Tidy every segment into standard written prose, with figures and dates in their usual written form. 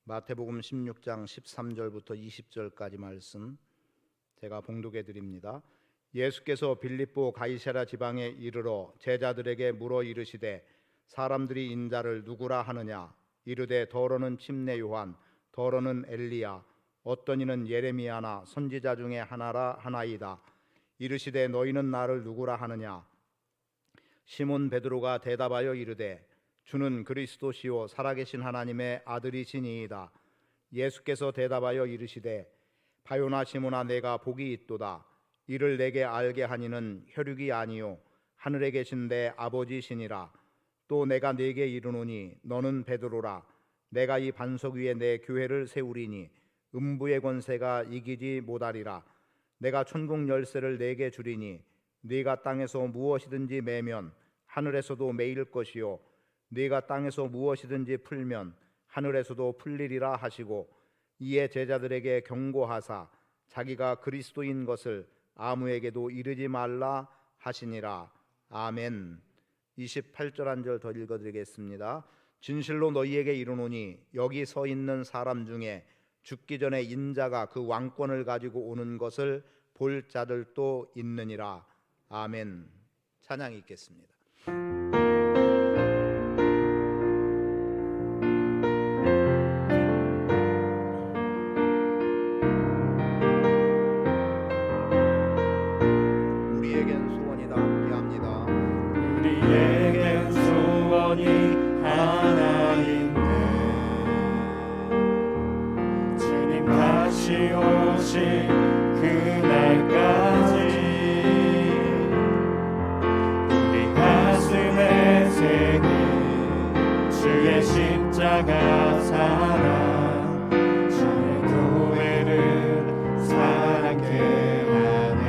마태복음 16장 13절부터 20절까지 말씀 제가 봉독해 드립니다. 예수께서 빌립보 가이사랴 지방에 이르러 제자들에게 물어 이르시되 사람들이 인자를 누구라 하느냐? 이르되 더러는 침례 요한, 더러는 엘리야, 어떤 이는 예레미야나 선지자 중에 하나라 하나이다. 이르시되 너희는 나를 누구라 하느냐? 시몬 베드로가 대답하여 이르되 주는 그리스도시요 살아계신 하나님의 아들이시니이다. 예수께서 대답하여 이르시되 바요나 시몬아, 내가 복이 있도다. 이를 내게 알게 하니는 혈육이 아니요 하늘에 계신 내 아버지시니라. 또 내가 네게 이르노니 너는 베드로라. 내가 이 반석 위에 내 교회를 세우리니 음부의 권세가 이기지 못하리라. 내가 천국 열쇠를 네게 주리니 네가 땅에서 무엇이든지 매면 하늘에서도 매일 것이요 네가 땅에서 무엇이든지 풀면 하늘에서도 풀리리라 하시고, 이에 제자들에게 경고하사 자기가 그리스도인 것을 아무에게도 이르지 말라 하시니라. 아멘. 28절 한 절 더 읽어드리겠습니다. 진실로 너희에게 이르노니 여기 서 있는 사람 중에 죽기 전에 인자가 그 왕권을 가지고 오는 것을 볼 자들도 있느니라. 아멘. 찬양이 있겠습니다. 우리에겐 소원이다. 함께합니다. 우리에겐 소원이 하나 있네. 주님 다시 오실 그날까지 우리 가슴에 새긴 주의 십자가 사랑, 주의 교회를 사랑케 하네.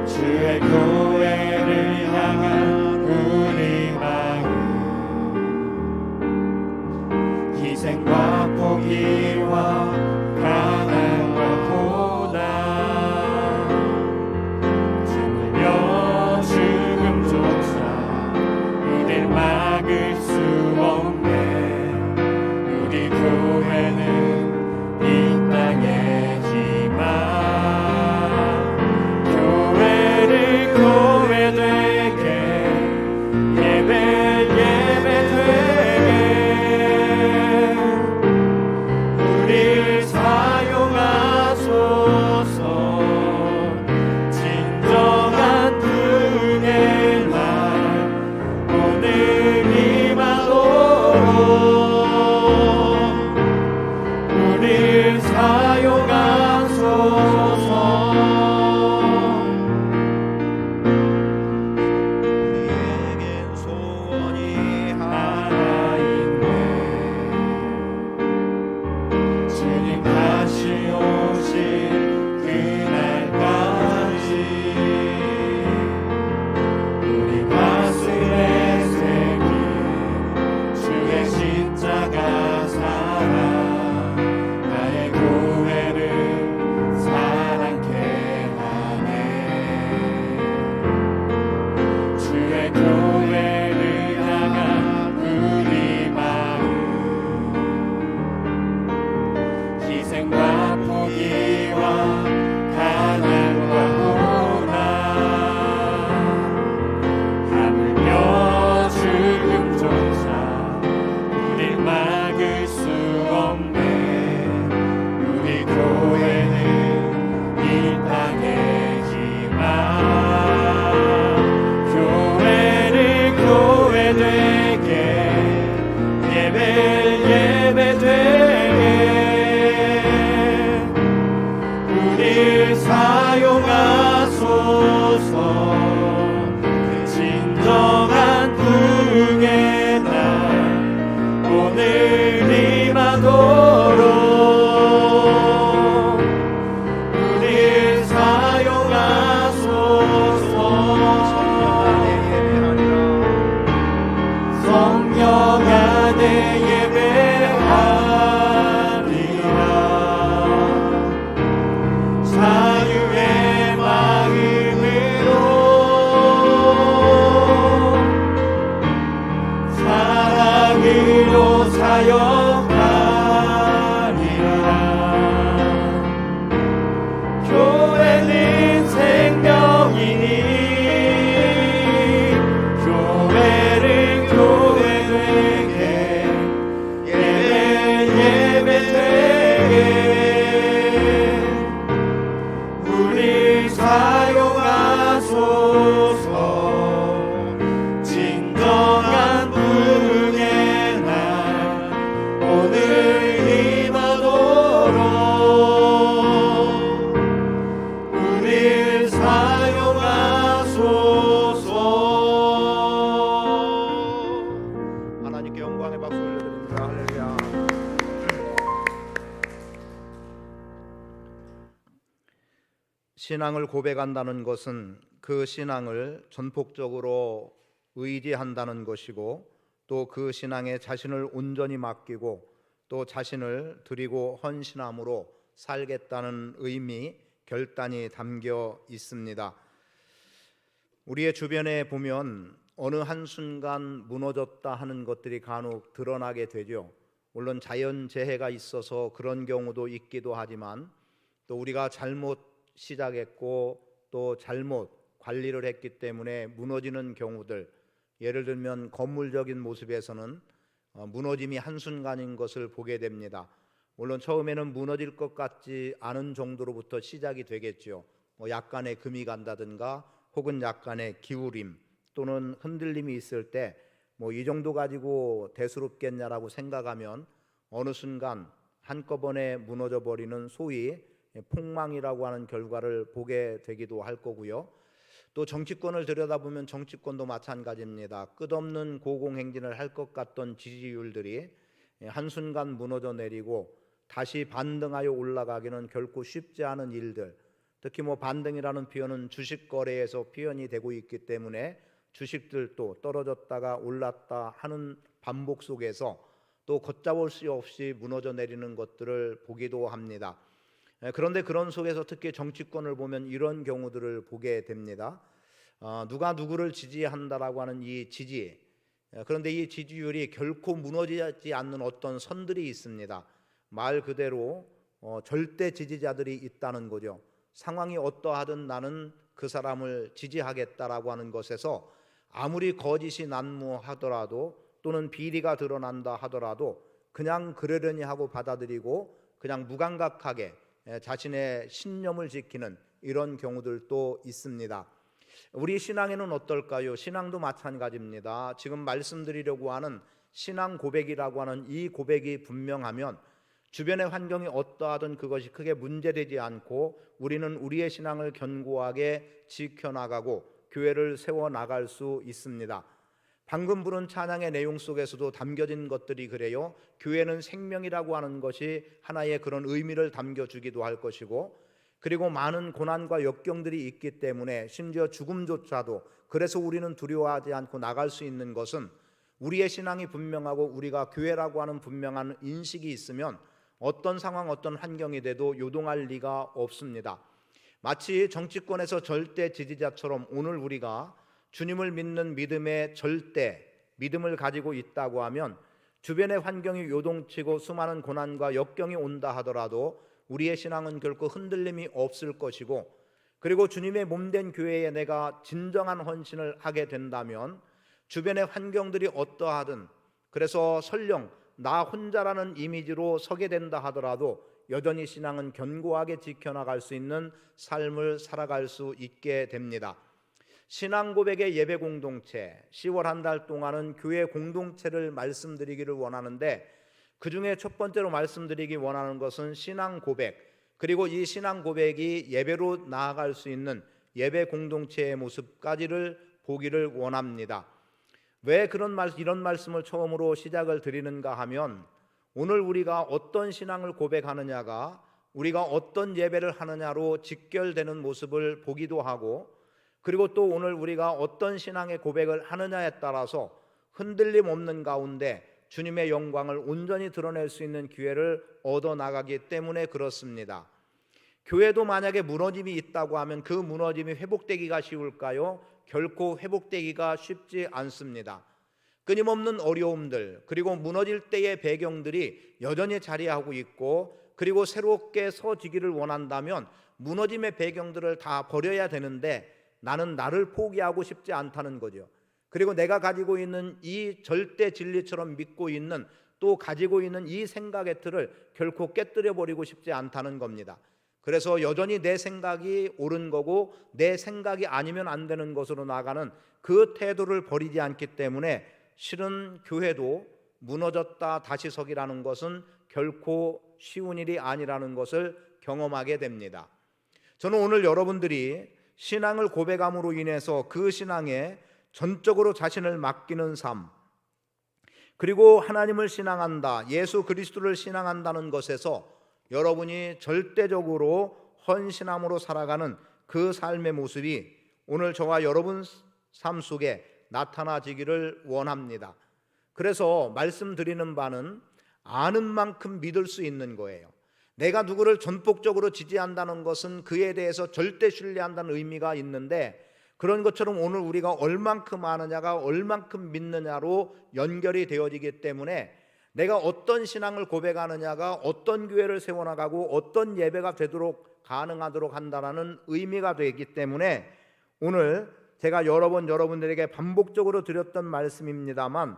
주의 교회를 향한 우리 마음, 희생과 포기와 가난과 고난, 죽으며 죽음조차 이를 막을 수 없네. 우리 교회는 이 땅의 희망, 사랑으로 사역하리라. 교회는 생명이니 교회를 교회되게 예배되게 우리 사용하소서. 진정한 부흥의 날 오늘 임하도록 우리 사용하소서. 하나님께 영광의 박수 올려드립니다. 할렐루야. 신앙을 고백한다는 것은 그 신앙을 전폭적으로 의지한다는 것이고, 또 그 신앙에 자신을 온전히 맡기고 또 자신을 드리고 헌신함으로 살겠다는 의미, 결단이 담겨 있습니다. 우리의 주변에 보면 어느 한순간 무너졌다 하는 것들이 간혹 드러나게 되죠. 물론 자연재해가 있어서 그런 경우도 있기도 하지만, 또 우리가 잘못 시작했고 또 잘못 관리를 했기 때문에 무너지는 경우들, 예를 들면 건물적인 모습에서는 무너짐이 한순간인 것을 보게 됩니다. 물론 처음에는 무너질 것 같지 않은 정도로부터 시작이 되겠죠. 약간의 금이 간다든가 혹은 약간의 기울임 또는 흔들림이 있을 때 이 정도 가지고 대수롭겠냐라고 생각하면 어느 순간 한꺼번에 무너져 버리는 소위 폭망이라고 하는 결과를 보게 되기도 할 거고요. 또 정치권을 들여다보면 정치권도 마찬가지입니다. 끝없는 고공행진을 할 것 같던 지지율들이 한순간 무너져 내리고 다시 반등하여 올라가기는 결코 쉽지 않은 일들, 특히 반등이라는 표현은 주식 거래에서 표현이 되고 있기 때문에 주식들도 떨어졌다가 올랐다 하는 반복 속에서 또 걷잡을 수 없이 무너져 내리는 것들을 보기도 합니다. 그런데 그런 속에서 특히 정치권을 보면 이런 경우들을 보게 됩니다. 누가 누구를 지지한다라고 하는 이 지지, 그런데 이 지지율이 결코 무너지지 않는 어떤 선들이 있습니다. 말 그대로 절대 지지자들이 있다는 거죠. 상황이 어떠하든 나는 그 사람을 지지하겠다라고 하는 것에서 아무리 거짓이 난무하더라도 또는 비리가 드러난다 하더라도 그냥 그러려니 하고 받아들이고 그냥 무감각하게 자신의 신념을 지키는 이런 경우들도 있습니다. 우리 신앙에는 어떨까요? 신앙도 마찬가지입니다. 지금 말씀드리려고 하는 신앙 고백이라고 하는 이 고백이 분명하면 주변의 환경이 어떠하든 그것이 크게 문제되지 않고 우리는 우리의 신앙을 견고하게 지켜나가고 교회를 세워나갈 수 있습니다. 방금 부른 찬양의 내용 속에서도 담겨진 것들이 그래요. 교회는 생명이라고 하는 것이 하나의 그런 의미를 담겨주기도 할 것이고, 그리고 많은 고난과 역경들이 있기 때문에 심지어 죽음조차도 그래서 우리는 두려워하지 않고 나갈 수 있는 것은 우리의 신앙이 분명하고 우리가 교회라고 하는 분명한 인식이 있으면 어떤 상황 어떤 환경이 돼도 요동할 리가 없습니다. 마치 정치권에서 절대 지지자처럼 오늘 우리가 주님을 믿는 믿음의 절대 믿음을 가지고 있다고 하면 주변의 환경이 요동치고 수많은 고난과 역경이 온다 하더라도 우리의 신앙은 결코 흔들림이 없을 것이고, 그리고 주님의 몸된 교회에 내가 진정한 헌신을 하게 된다면 주변의 환경들이 어떠하든, 그래서 설령 나 혼자라는 이미지로 서게 된다 하더라도 여전히 신앙은 견고하게 지켜나갈 수 있는 삶을 살아갈 수 있게 됩니다. 신앙 고백의 예배 공동체, 10월 한 달 동안은 교회 공동체를 말씀드리기를 원하는데, 그 중에 첫 번째로 말씀드리기 원하는 것은 신앙 고백, 그리고 이 신앙 고백이 예배로 나아갈 수 있는 예배 공동체의 모습까지를 보기를 원합니다. 왜 이런 말씀을 처음으로 시작을 드리는가 하면, 오늘 우리가 어떤 신앙을 고백하느냐가 우리가 어떤 예배를 하느냐로 직결되는 모습을 보기도 하고, 그리고 또 오늘 우리가 어떤 신앙의 고백을 하느냐에 따라서 흔들림 없는 가운데 주님의 영광을 온전히 드러낼 수 있는 기회를 얻어나가기 때문에 그렇습니다. 교회도 만약에 무너짐이 있다고 하면 그 무너짐이 회복되기가 쉬울까요? 결코 회복되기가 쉽지 않습니다. 끊임없는 어려움들, 그리고 무너질 때의 배경들이 여전히 자리하고 있고, 그리고 새롭게 서지기를 원한다면 무너짐의 배경들을 다 버려야 되는데 나는 나를 포기하고 싶지 않다는 거죠. 그리고 내가 가지고 있는 이 절대 진리처럼 믿고 있는, 또 가지고 있는 이 생각의 틀을 결코 깨뜨려 버리고 싶지 않다는 겁니다. 그래서 여전히 내 생각이 옳은 거고 내 생각이 아니면 안 되는 것으로 나가는 그 태도를 버리지 않기 때문에 실은 교회도 무너졌다 다시 서기라는 것은 결코 쉬운 일이 아니라는 것을 경험하게 됩니다. 저는 오늘 여러분들이 신앙을 고백함으로 인해서 그 신앙에 전적으로 자신을 맡기는 삶, 그리고 하나님을 신앙한다, 예수 그리스도를 신앙한다는 것에서 여러분이 절대적으로 헌신함으로 살아가는 그 삶의 모습이 오늘 저와 여러분 삶 속에 나타나지기를 원합니다. 그래서 말씀드리는 바는 아는 만큼 믿을 수 있는 거예요. 내가 누구를 전폭적으로 지지한다는 것은 그에 대해서 절대 신뢰한다는 의미가 있는데, 그런 것처럼 오늘 우리가 얼만큼 아느냐가 얼만큼 믿느냐로 연결이 되어지기 때문에 내가 어떤 신앙을 고백하느냐가 어떤 교회를 세워나가고 어떤 예배가 되도록 가능하도록 한다는 의미가 되기 때문에 오늘 제가 여러 번 여러분들에게 반복적으로 드렸던 말씀입니다만,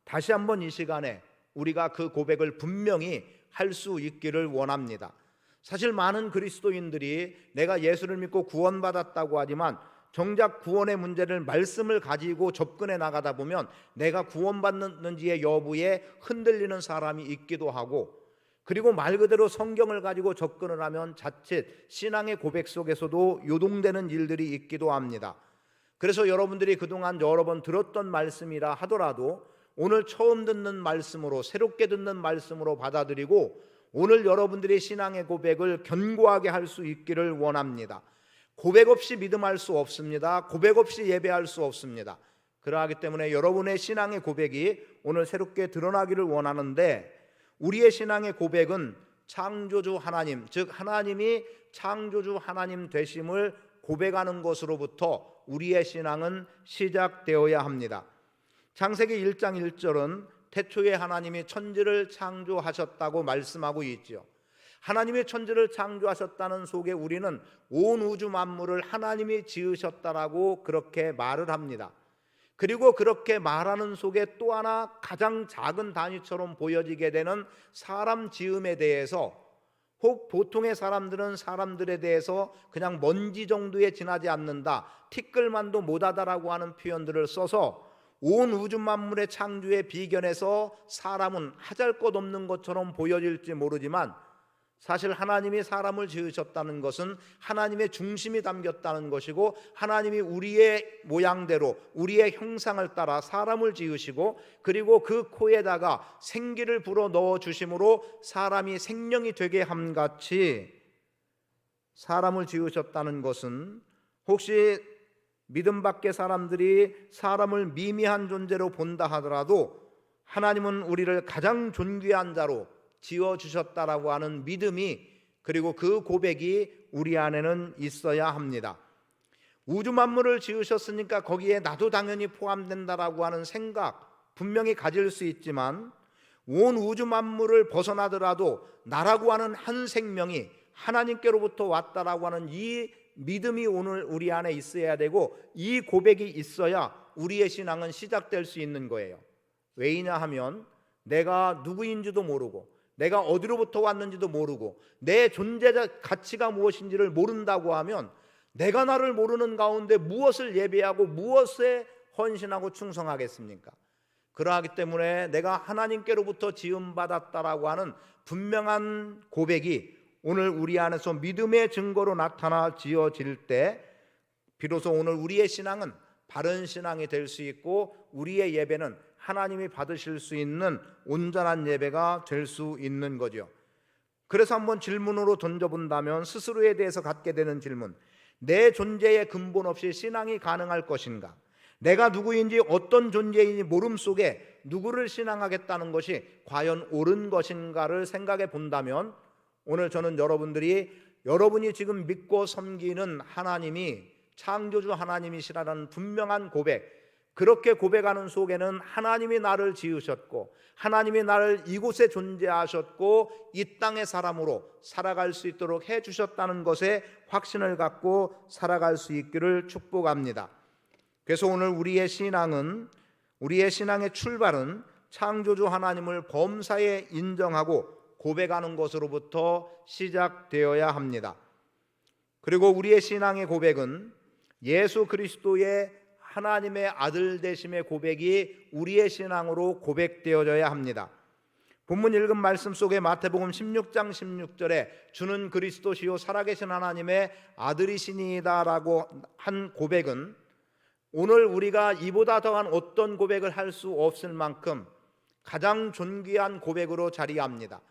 다시 한번 이 시간에 우리가 그 고백을 분명히 할 수 있기를 원합니다. 사실 많은 그리스도인들이 내가 예수를 믿고 구원받았다고 하지만 정작 구원의 문제를 말씀을 가지고 접근해 나가다 보면 내가 구원받는지의 여부에 흔들리는 사람이 있기도 하고, 그리고 말 그대로 성경을 가지고 접근을 하면 자칫 신앙의 고백 속에서도 요동되는 일들이 있기도 합니다. 그래서 여러분들이 그동안 여러 번 들었던 말씀이라 하더라도 오늘 처음 듣는 말씀으로, 새롭게 듣는 말씀으로 받아들이고 오늘 여러분들이 신앙의 고백을 견고하게 할 수 있기를 원합니다. 고백 없이 믿음할 수 없습니다. 고백 없이 예배할 수 없습니다. 그러하기 때문에 여러분의 신앙의 고백이 오늘 새롭게 드러나기를 원하는데, 우리의 신앙의 고백은 창조주 하나님, 즉 하나님이 창조주 하나님 되심을 고백하는 것으로부터 우리의 신앙은 시작되어야 합니다. 창세기 1장 1절은 태초에 하나님이 천지를 창조하셨다고 말씀하고 있죠. 하나님이 천지를 창조하셨다는 속에 우리는 온 우주 만물을 하나님이 지으셨다라고 그렇게 말을 합니다. 그리고 그렇게 말하는 속에 또 하나 가장 작은 단위처럼 보여지게 되는 사람 지음에 대해서, 혹 보통의 사람들은 사람들에 대해서 그냥 먼지 정도에 지나지 않는다, 티끌만도 못하다라고 하는 표현들을 써서 온 우주 만물의 창조의 비견에서 사람은 하잘것없는 것처럼 보여질지 모르지만, 사실 하나님이 사람을 지으셨다는 것은 하나님의 중심이 담겼다는 것이고, 하나님이 우리의 모양대로 우리의 형상을 따라 사람을 지으시고, 그리고 그 코에다가 생기를 불어 넣어 주심으로 사람이 생명이 되게 함같이 사람을 지으셨다는 것은, 혹시 믿음 밖의 사람들이 사람을 미미한 존재로 본다 하더라도 하나님은 우리를 가장 존귀한 자로 지어주셨다라고 하는 믿음이, 그리고 그 고백이 우리 안에는 있어야 합니다. 우주 만물을 지으셨으니까 거기에 나도 당연히 포함된다라고 하는 생각 분명히 가질 수 있지만, 온 우주 만물을 벗어나더라도 나라고 하는 한 생명이 하나님께로부터 왔다라고 하는 이 믿음이 오늘 우리 안에 있어야 되고, 이 고백이 있어야 우리의 신앙은 시작될 수 있는 거예요. 왜냐 하면 내가 누구인지도 모르고 내가 어디로부터 왔는지도 모르고 내 존재적 가치가 무엇인지를 모른다고 하면 내가 나를 모르는 가운데 무엇을 예배하고 무엇에 헌신하고 충성하겠습니까? 그러하기 때문에 내가 하나님께로부터 지음받았다라고 하는 분명한 고백이 오늘 우리 안에서 믿음의 증거로 나타나 지어질 때 비로소 오늘 우리의 신앙은 바른 신앙이 될 수 있고, 우리의 예배는 하나님이 받으실 수 있는 온전한 예배가 될 수 있는 거죠. 그래서 한번 질문으로 던져본다면 스스로에 대해서 갖게 되는 질문, 내 존재의 근본 없이 신앙이 가능할 것인가? 내가 누구인지 어떤 존재인지 모름 속에 누구를 신앙하겠다는 것이 과연 옳은 것인가를 생각해 본다면, 오늘 저는 여러분이 지금 믿고 섬기는 하나님이 창조주 하나님이시라는 분명한 고백, 그렇게 고백하는 속에는 하나님이 나를 지으셨고 하나님이 나를 이곳에 존재하셨고 이 땅의 사람으로 살아갈 수 있도록 해주셨다는 것에 확신을 갖고 살아갈 수 있기를 축복합니다. 그래서 오늘 우리의 신앙의 출발은 창조주 하나님을 범사에 인정하고 고백하는 것으로부터 시작되어야 합니다. 그리고 우리의 신앙의 고백은 예수 그리스도의 하나님의 아들 되심의 고백이 우리의 신앙으로 고백되어져야 합니다. 본문 읽은 말씀 속에 마태복음 16장 16절에 주는 그리스도시요 살아계신 하나님의 아들이시니이다라고 한 고백은 오늘 우리가 이보다 더한 어떤 고백을 할 수 없을 만큼 가장 존귀한 고백으로 자리합니다.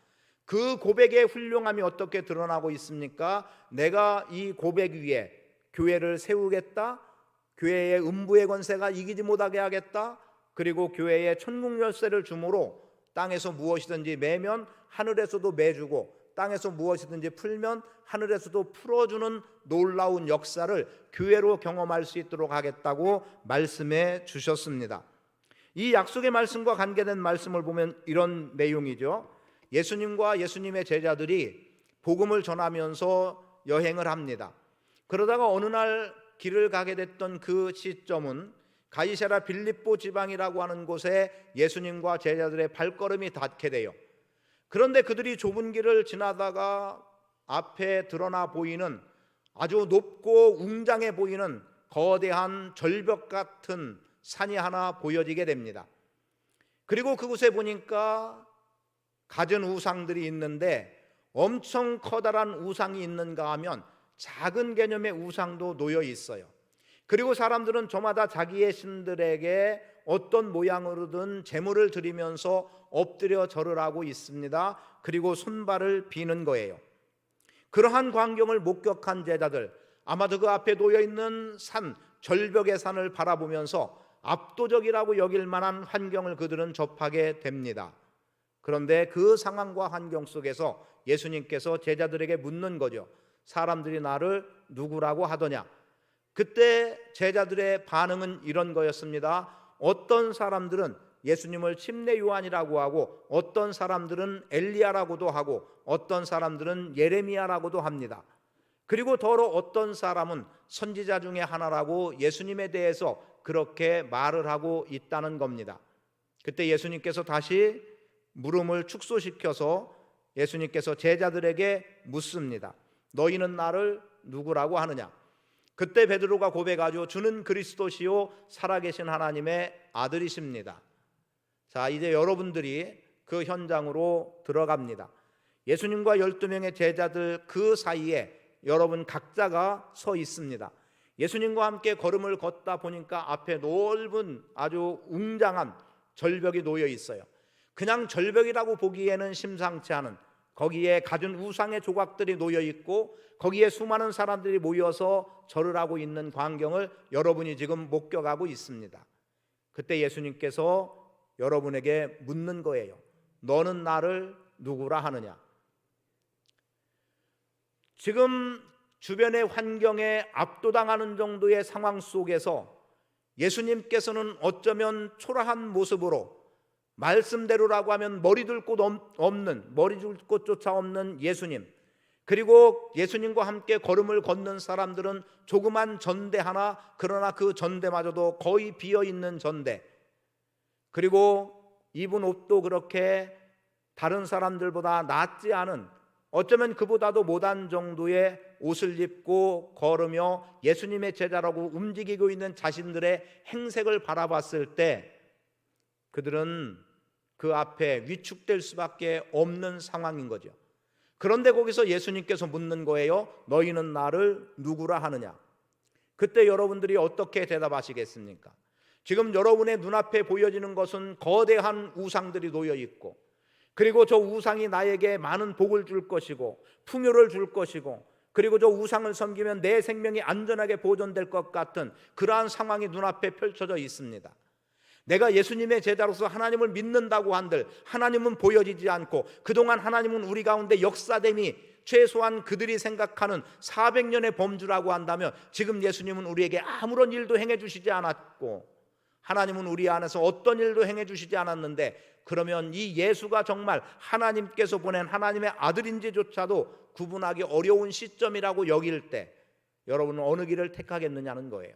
그 고백의 훌륭함이 어떻게 드러나고 있습니까? 내가 이 고백 위에 교회를 세우겠다, 교회의 음부의 권세가 이기지 못하게 하겠다, 그리고 교회에 천국 열쇠를 주므로 땅에서 무엇이든지 매면 하늘에서도 매주고 땅에서 무엇이든지 풀면 하늘에서도 풀어주는 놀라운 역사를 교회로 경험할 수 있도록 하겠다고 말씀해 주셨습니다. 이 약속의 말씀과 관계된 말씀을 보면 이런 내용이죠. 예수님과 예수님의 제자들이 복음을 전하면서 여행을 합니다. 그러다가 어느 날 길을 가게 됐던 그 시점은 가이사랴 빌립보 지방이라고 하는 곳에 예수님과 제자들의 발걸음이 닿게 돼요. 그런데 그들이 좁은 길을 지나다가 앞에 드러나 보이는 아주 높고 웅장해 보이는 거대한 절벽 같은 산이 하나 보여지게 됩니다. 그리고 그곳에 보니까 갖은 우상들이 있는데 엄청 커다란 우상이 있는가 하면 작은 개념의 우상도 놓여 있어요. 그리고 사람들은 저마다 자기의 신들에게 어떤 모양으로든 제물을 드리면서 엎드려 절을 하고 있습니다. 그리고 손발을 비는 거예요. 그러한 광경을 목격한 제자들, 아마도 그 앞에 놓여 있는 산, 절벽의 산을 바라보면서 압도적이라고 여길 만한 환경을 그들은 접하게 됩니다. 그런데 그 상황과 환경 속에서 예수님께서 제자들에게 묻는 거죠. 사람들이 나를 누구라고 하더냐? 그때 제자들의 반응은 이런 거였습니다. 어떤 사람들은 예수님을 침례 요한이라고 하고, 어떤 사람들은 엘리야라고도 하고, 어떤 사람들은 예레미야라고도 합니다. 그리고 더러 어떤 사람은 선지자 중에 하나라고 예수님에 대해서 그렇게 말을 하고 있다는 겁니다. 그때 예수님께서 다시 물음을 축소시켜서 예수님께서 제자들에게 묻습니다. 너희는 나를 누구라고 하느냐? 그때 베드로가 고백하죠. 주는 그리스도시요 살아계신 하나님의 아들이십니다. 자, 이제 여러분들이 그 현장으로 들어갑니다. 예수님과 12명의 제자들 그 사이에 여러분 각자가 서 있습니다. 예수님과 함께 걸음을 걷다 보니까 앞에 넓은 아주 웅장한 절벽이 놓여 있어요. 그냥 절벽이라고 보기에는 심상치 않은, 거기에 갖은 우상의 조각들이 놓여 있고 거기에 수많은 사람들이 모여서 절을 하고 있는 광경을 여러분이 지금 목격하고 있습니다. 그때 예수님께서 여러분에게 묻는 거예요. 너는 나를 누구라 하느냐? 지금 주변의 환경에 압도당하는 정도의 상황 속에서 예수님께서는 어쩌면 초라한 모습으로 말씀대로라고 하면 머리 둘 곳 없는 예수님, 그리고 예수님과 함께 걸음을 걷는 사람들은 조그만 전대 하나, 그러나 그 전대마저도 거의 비어있는 전대, 그리고 입은 옷도 그렇게 다른 사람들보다 낫지 않은, 어쩌면 그보다도 못한 정도의 옷을 입고 걸으며 예수님의 제자라고 움직이고 있는 자신들의 행색을 바라봤을 때 그들은 그 앞에 위축될 수밖에 없는 상황인 거죠. 그런데 거기서 예수님께서 묻는 거예요. 너희는 나를 누구라 하느냐? 그때 여러분들이 어떻게 대답하시겠습니까? 지금 여러분의 눈앞에 보여지는 것은 거대한 우상들이 놓여 있고, 그리고 저 우상이 나에게 많은 복을 줄 것이고 풍요를 줄 것이고, 그리고 저 우상을 섬기면 내 생명이 안전하게 보존될 것 같은 그러한 상황이 눈앞에 펼쳐져 있습니다. 내가 예수님의 제자로서 하나님을 믿는다고 한들 하나님은 보여지지 않고, 그동안 하나님은 우리 가운데 역사됨이 최소한 그들이 생각하는 400년의 범주라고 한다면 지금 예수님은 우리에게 아무런 일도 행해 주시지 않았고, 하나님은 우리 안에서 어떤 일도 행해 주시지 않았는데, 그러면 이 예수가 정말 하나님께서 보낸 하나님의 아들인지조차도 구분하기 어려운 시점이라고 여길 때 여러분은 어느 길을 택하겠느냐는 거예요.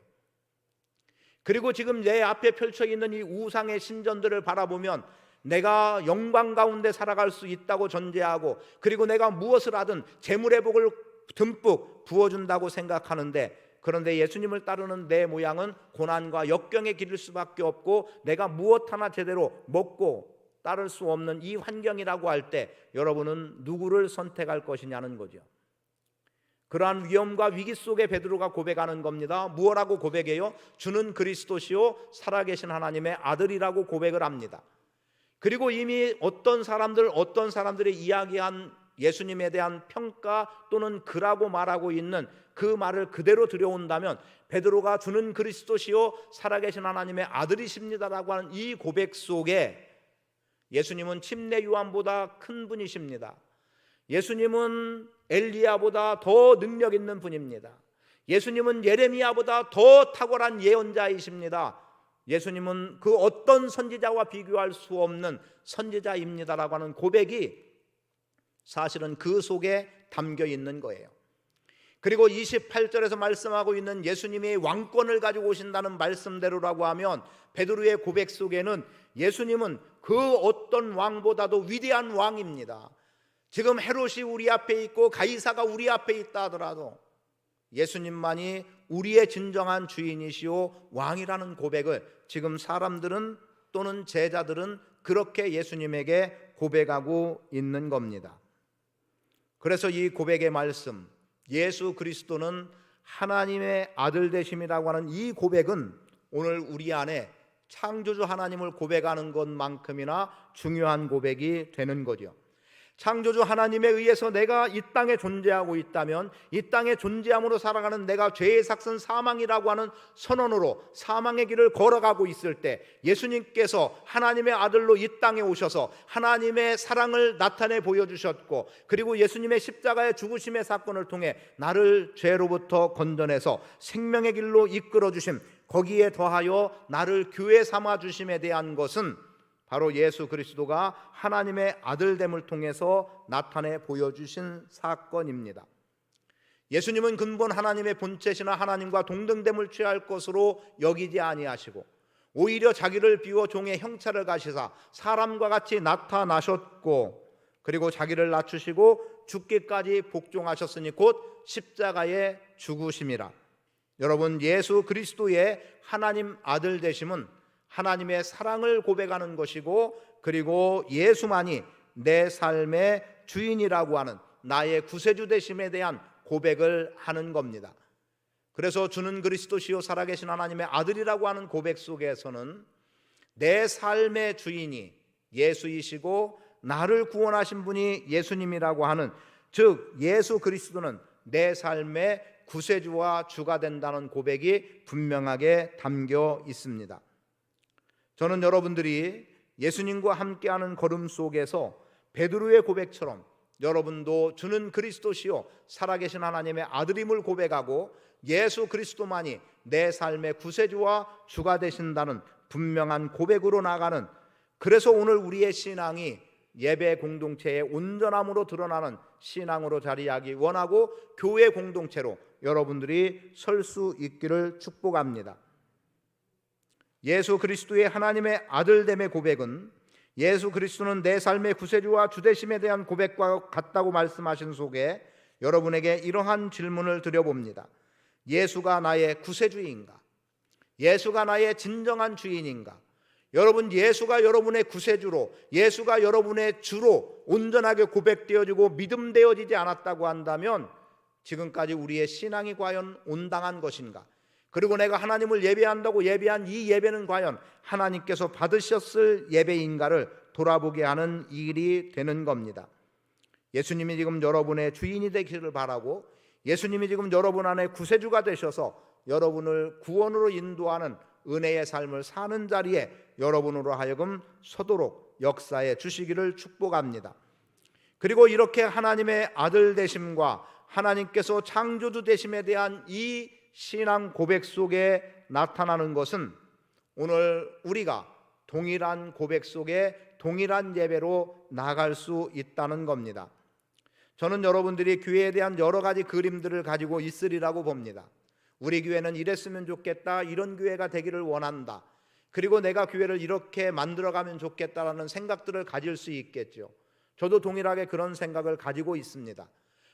그리고 지금 내 앞에 펼쳐 있는 이 우상의 신전들을 바라보면 내가 영광 가운데 살아갈 수 있다고 전제하고, 그리고 내가 무엇을 하든 재물의 복을 듬뿍 부어준다고 생각하는데, 그런데 예수님을 따르는 내 모양은 고난과 역경의 길일 수밖에 없고, 내가 무엇 하나 제대로 먹고 따를 수 없는 이 환경이라고 할 때 여러분은 누구를 선택할 것이냐는 거죠. 그러한 위험과 위기 속에 베드로가 고백하는 겁니다. 무엇라고 고백해요? 주는 그리스도시요 살아계신 하나님의 아들이라고 고백을 합니다. 그리고 이미 어떤 사람들이 이야기한 예수님에 대한 평가 또는 그라고 말하고 있는 그 말을 그대로 들여온다면, 베드로가 주는 그리스도시요 살아계신 하나님의 아들이십니다라고 하는 이 고백 속에 예수님은 침례 요한보다 큰 분이십니다. 예수님은 엘리야보다 더 능력 있는 분입니다. 예수님은 예레미야보다 더 탁월한 예언자이십니다. 예수님은 그 어떤 선지자와 비교할 수 없는 선지자입니다라고 하는 고백이 사실은 그 속에 담겨 있는 거예요. 그리고 28절에서 말씀하고 있는 예수님이 왕권을 가지고 오신다는 말씀대로라고 하면, 베드로의 고백 속에는 예수님은 그 어떤 왕보다도 위대한 왕입니다. 지금 헤롯이 우리 앞에 있고 가이사가 우리 앞에 있다 하더라도 예수님만이 우리의 진정한 주인이시오 왕이라는 고백을 지금 사람들은 또는 제자들은 그렇게 예수님에게 고백하고 있는 겁니다. 그래서 이 고백의 말씀, 예수 그리스도는 하나님의 아들 되심이라고 하는 이 고백은 오늘 우리 안에 창조주 하나님을 고백하는 것만큼이나 중요한 고백이 되는 거죠. 창조주 하나님에 의해서 내가 이 땅에 존재하고 있다면, 이 땅에 존재함으로 살아가는 내가 죄의 삭슨 사망이라고 하는 선언으로 사망의 길을 걸어가고 있을 때, 예수님께서 하나님의 아들로 이 땅에 오셔서 하나님의 사랑을 나타내 보여주셨고, 그리고 예수님의 십자가의 죽으심의 사건을 통해 나를 죄로부터 건져내서 생명의 길로 이끌어 주심, 거기에 더하여 나를 교회 삼아 주심에 대한 것은 바로 예수 그리스도가 하나님의 아들됨을 통해서 나타내 보여주신 사건입니다. 예수님은 근본 하나님의 본체시나 하나님과 동등됨을 취할 것으로 여기지 아니하시고, 오히려 자기를 비워 종의 형체를 가시사 사람과 같이 나타나셨고, 그리고 자기를 낮추시고 죽기까지 복종하셨으니 곧 십자가에 죽으심이라. 여러분, 예수 그리스도의 하나님 아들 되심은 하나님의 사랑을 고백하는 것이고, 그리고 예수만이 내 삶의 주인이라고 하는 나의 구세주 되심에 대한 고백을 하는 겁니다. 그래서 주는 그리스도시요 살아계신 하나님의 아들이라고 하는 고백 속에서는 내 삶의 주인이 예수이시고 나를 구원하신 분이 예수님이라고 하는, 즉 예수 그리스도는 내 삶의 구세주와 주가 된다는 고백이 분명하게 담겨 있습니다. 저는 여러분들이 예수님과 함께하는 걸음 속에서 베드로의 고백처럼 여러분도 주는 그리스도시요 살아계신 하나님의 아들임을 고백하고 예수 그리스도만이 내 삶의 구세주와 주가 되신다는 분명한 고백으로 나가는, 그래서 오늘 우리의 신앙이 예배 공동체의 온전함으로 드러나는 신앙으로 자리하기 원하고 교회 공동체로 여러분들이 설 수 있기를 축복합니다. 예수 그리스도의 하나님의 아들됨의 고백은 예수 그리스도는 내 삶의 구세주와 주되심에 대한 고백과 같다고 말씀하신 속에 여러분에게 이러한 질문을 드려봅니다. 예수가 나의 구세주인가? 예수가 나의 진정한 주인인가? 여러분, 예수가 여러분의 구세주로, 예수가 여러분의 주로 온전하게 고백되어지고 믿음되어지지 않았다고 한다면 지금까지 우리의 신앙이 과연 온당한 것인가? 그리고 내가 하나님을 예배한다고 예배한 이 예배는 과연 하나님께서 받으셨을 예배인가를 돌아보게 하는 일이 되는 겁니다. 예수님이 지금 여러분의 주인이 되기를 바라고, 예수님이 지금 여러분 안에 구세주가 되셔서 여러분을 구원으로 인도하는 은혜의 삶을 사는 자리에 여러분으로 하여금 서도록 역사해 주시기를 축복합니다. 그리고 이렇게 하나님의 아들 되심과 하나님께서 창조주 되심에 대한 이 신앙 고백 속에 나타나는 것은 오늘 우리가 동일한 고백 속에 동일한 예배로 나아갈 수 있다는 겁니다. 저는 여러분들이 교회에 대한 여러 가지 그림들을 가지고 있으리라고 봅니다. 우리 교회는 이랬으면 좋겠다, 이런 교회가 되기를 원한다, 그리고 내가 교회를 이렇게 만들어가면 좋겠다라는 생각들을 가질 수 있겠죠. 저도 동일하게 그런 생각을 가지고 있습니다.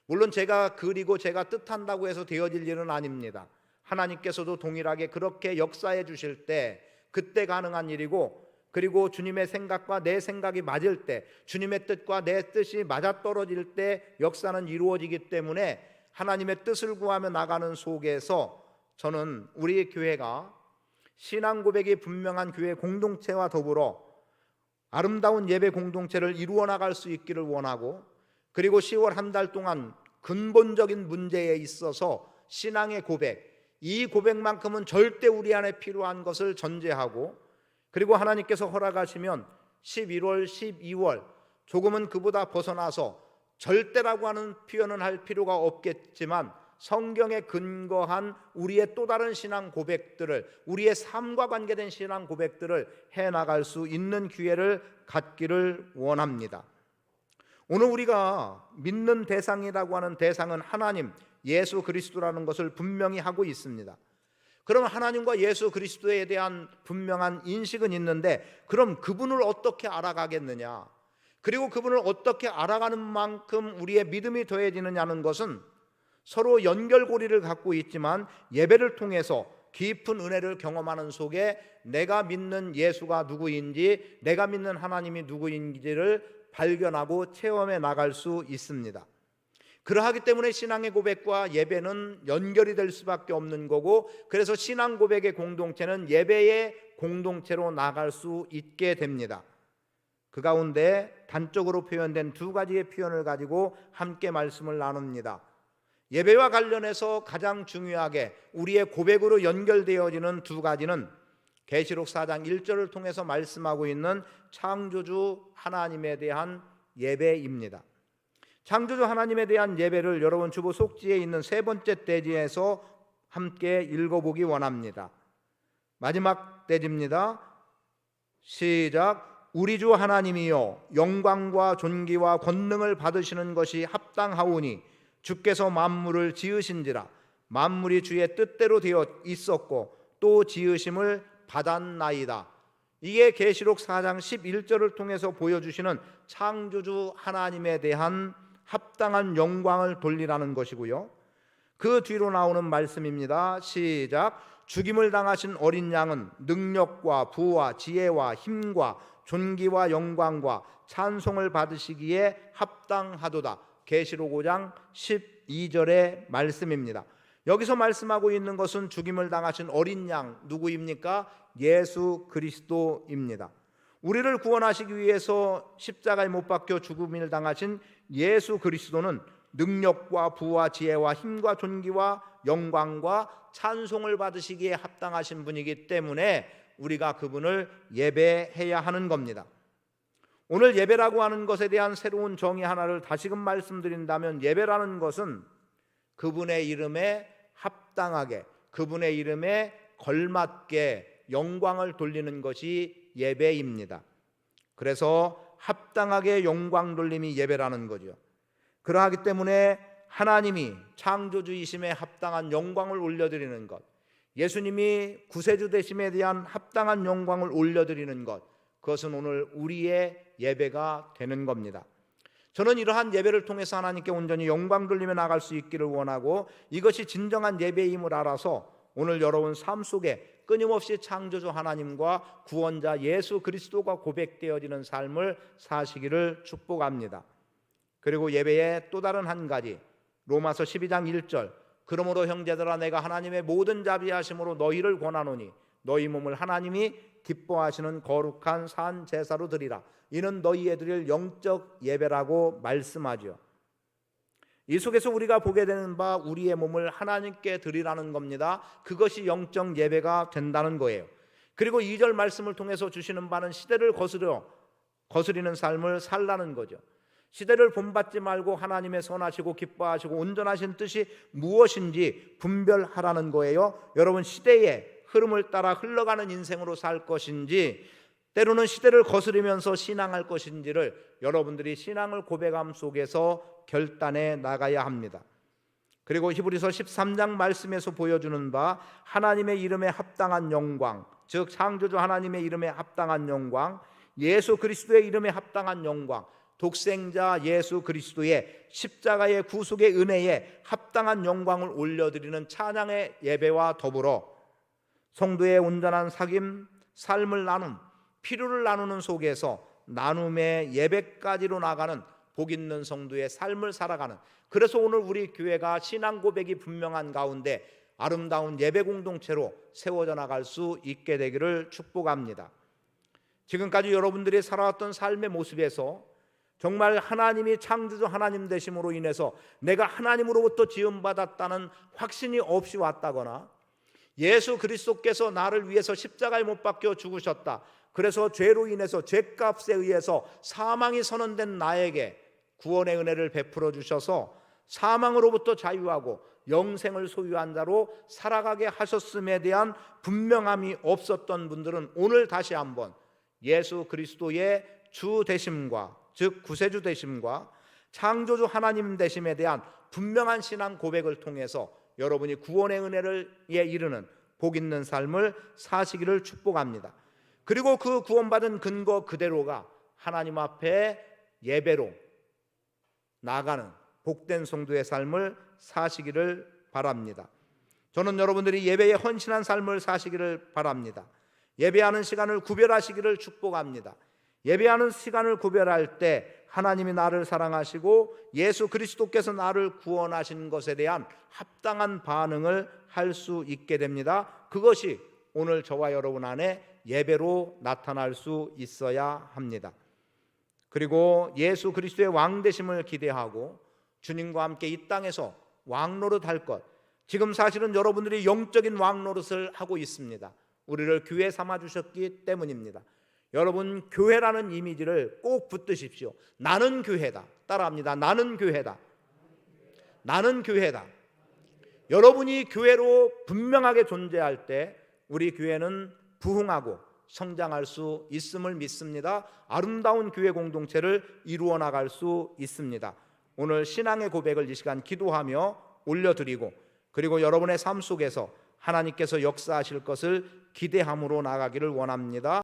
물론 제가 그리고 제가 뜻한다고 해서 되어질 일은 아닙니다. 하나님께서도 동일하게 그렇게 역사해 주실 때 그때 가능한 일이고, 그리고 주님의 생각과 내 생각이 맞을 때, 주님의 뜻과 내 뜻이 맞아떨어질 때 역사는 이루어지기 때문에 하나님의 뜻을 구하며 나가는 속에서 저는 우리 교회가 신앙 고백이 분명한 교회 공동체와 더불어 아름다운 예배 공동체를 이루어 나갈 수 있기를 원하고, 그리고 10월 한 달 동안 근본적인 문제에 있어서 신앙의 고백, 이 고백만큼은 절대 우리 안에 필요한 것을 전제하고, 그리고 하나님께서 허락하시면 11월, 12월 조금은 그보다 벗어나서 절대라고 하는 표현은 할 필요가 없겠지만 성경에 근거한 우리의 또 다른 신앙 고백들을, 우리의 삶과 관계된 신앙 고백들을 해나갈 수 있는 기회를 갖기를 원합니다. 오늘 우리가 믿는 대상이라고 하는 대상은 하나님, 예수 그리스도라는 것을 분명히 하고 있습니다. 그럼 하나님과 예수 그리스도에 대한 분명한 인식은 있는데, 그럼 그분을 어떻게 알아가겠느냐, 그리고 그분을 어떻게 알아가는 만큼 우리의 믿음이 더해지느냐는 것은 서로 연결고리를 갖고 있지만 예배를 통해서 깊은 은혜를 경험하는 속에 내가 믿는 예수가 누구인지, 내가 믿는 하나님이 누구인지를 발견하고 체험해 나갈 수 있습니다. 그러하기 때문에 신앙의 고백과 예배는 연결이 될 수밖에 없는 거고, 그래서 신앙 고백의 공동체는 예배의 공동체로 나갈 수 있게 됩니다. 그 가운데 단적으로 표현된 두 가지의 표현을 가지고 함께 말씀을 나눕니다. 예배와 관련해서 가장 중요하게 우리의 고백으로 연결되어지는 두 가지는 계시록 4장 1절을 통해서 말씀하고 있는 창조주 하나님에 대한 예배입니다. 창조주 하나님에 대한 예배를 여러분 주보 속지에 있는 세 번째 대지에서 함께 읽어보기 원합니다. 마지막 대지입니다. 시작. 우리 주 하나님이여, 영광과 존귀와 권능을 받으시는 것이 합당하오니 주께서 만물을 지으신지라. 만물이 주의 뜻대로 되어 있었고 또 지으심을 받았나이다. 이게 계시록 4장 11절을 통해서 보여주시는 창조주 하나님에 대한 합당한 영광을 돌리라는 것이고요. 그 뒤로 나오는 말씀입니다. 시작. 죽임을 당하신 어린 양은 능력과 부와 지혜와 힘과 존귀와 영광과 찬송을 받으시기에 합당하도다. 계시록 5장 12절의 말씀입니다. 여기서 말씀하고 있는 것은 죽임을 당하신 어린 양, 누구입니까? 예수 그리스도입니다. 우리를 구원하시기 위해서 십자가에 못 박혀 죽음을 당하신 예수 그리스도는 능력과 부와 지혜와 힘과 존귀와 영광과 찬송을 받으시기에 합당하신 분이기 때문에 우리가 그분을 예배해야 하는 겁니다. 오늘 예배라고 하는 것에 대한 새로운 정의 하나를 다시금 말씀드린다면, 예배라는 것은 그분의 이름에 합당하게, 그분의 이름에 걸맞게 영광을 돌리는 것이 예배입니다. 그래서 합당하게 영광 돌림이 예배라는 거죠. 그러하기 때문에 하나님이 창조주이심에 합당한 영광을 올려드리는 것, 예수님이 구세주 되심에 대한 합당한 영광을 올려드리는 것, 그것은 오늘 우리의 예배가 되는 겁니다. 저는 이러한 예배를 통해서 하나님께 온전히 영광 돌리며 나갈 수 있기를 원하고, 이것이 진정한 예배임을 알아서 오늘 여러분 삶 속에 끊임없이 창조주 하나님과 구원자 예수 그리스도가 고백되어지는 삶을 사시기를 축복합니다. 그리고 예배의 또 다른 한 가지, 로마서 12장 1절. 그러므로 형제들아, 내가 하나님의 모든 자비하심으로 너희를 권하노니 너희 몸을 하나님이 기뻐하시는 거룩한 산 제사로 드리라. 이는 너희에 드릴 영적 예배라고 말씀하죠. 이 속에서 우리가 보게 되는 바, 우리의 몸을 하나님께 드리라는 겁니다. 그것이 영적 예배가 된다는 거예요. 그리고 2절 말씀을 통해서 주시는 바는 시대를 거스리는 삶을 살라는 거죠. 시대를 본받지 말고 하나님의 선하시고 기뻐하시고 온전하신 뜻이 무엇인지 분별하라는 거예요. 여러분, 시대에 흐름을 따라 흘러가는 인생으로 살 것인지, 때로는 시대를 거스르면서 신앙할 것인지를 여러분들이 신앙을 고백함 속에서 결단해 나가야 합니다. 그리고 히브리서 13장 말씀에서 보여주는 바 하나님의 이름에 합당한 영광, 즉 창조주 하나님의 이름에 합당한 영광, 예수 그리스도의 이름에 합당한 영광, 독생자 예수 그리스도의 십자가의 구속의 은혜에 합당한 영광을 올려드리는 찬양의 예배와 더불어 성도의 온전한 사귐, 삶을 나눔, 필요를 나누는 속에서 나눔의 예배까지로 나가는 복 있는 성도의 삶을 살아가는, 그래서 오늘 우리 교회가 신앙 고백이 분명한 가운데 아름다운 예배 공동체로 세워져 나갈 수 있게 되기를 축복합니다. 지금까지 여러분들이 살아왔던 삶의 모습에서 정말 하나님이 창조주 하나님 되심으로 인해서 내가 하나님으로부터 지음받았다는 확신이 없이 왔다거나, 예수 그리스도께서 나를 위해서 십자가에 못 박혀 죽으셨다, 그래서 죄로 인해서 죄값에 의해서 사망이 선언된 나에게 구원의 은혜를 베풀어 주셔서 사망으로부터 자유하고 영생을 소유한 자로 살아가게 하셨음에 대한 분명함이 없었던 분들은 오늘 다시 한번 예수 그리스도의 주 되심과, 즉 구세주 되심과 창조주 하나님 되심에 대한 분명한 신앙 고백을 통해서 여러분이 구원의 은혜를 이르는 복 있는 삶을 사시기를 축복합니다. 그리고 그 구원받은 근거 그대로가 하나님 앞에 예배로 나가는 복된 성도의 삶을 사시기를 바랍니다. 저는 여러분들이 예배에 헌신한 삶을 사시기를 바랍니다. 예배하는 시간을 구별하시기를 축복합니다. 예배하는 시간을 구별할 때 하나님이 나를 사랑하시고 예수 그리스도께서 나를 구원하신 것에 대한 합당한 반응을 할 수 있게 됩니다. 그것이 오늘 저와 여러분 안에 예배로 나타날 수 있어야 합니다. 그리고 예수 그리스도의 왕 되심을 기대하고 주님과 함께 이 땅에서 왕노릇 할 것, 지금 사실은 여러분들이 영적인 왕노릇을 하고 있습니다. 우리를 교회 삼아 주셨기 때문입니다. 여러분, 교회라는 이미지를 꼭 붙드십시오. 나는 교회다. 따라합니다. 나는 교회다. 나는 교회다. 여러분이 교회로 분명하게 존재할 때 우리 교회는 부흥하고 성장할 수 있음을 믿습니다. 아름다운 교회 공동체를 이루어 나갈 수 있습니다. 오늘 신앙의 고백을 이 시간 기도하며 올려드리고, 그리고 여러분의 삶 속에서 하나님께서 역사하실 것을 기대함으로 나가기를 원합니다.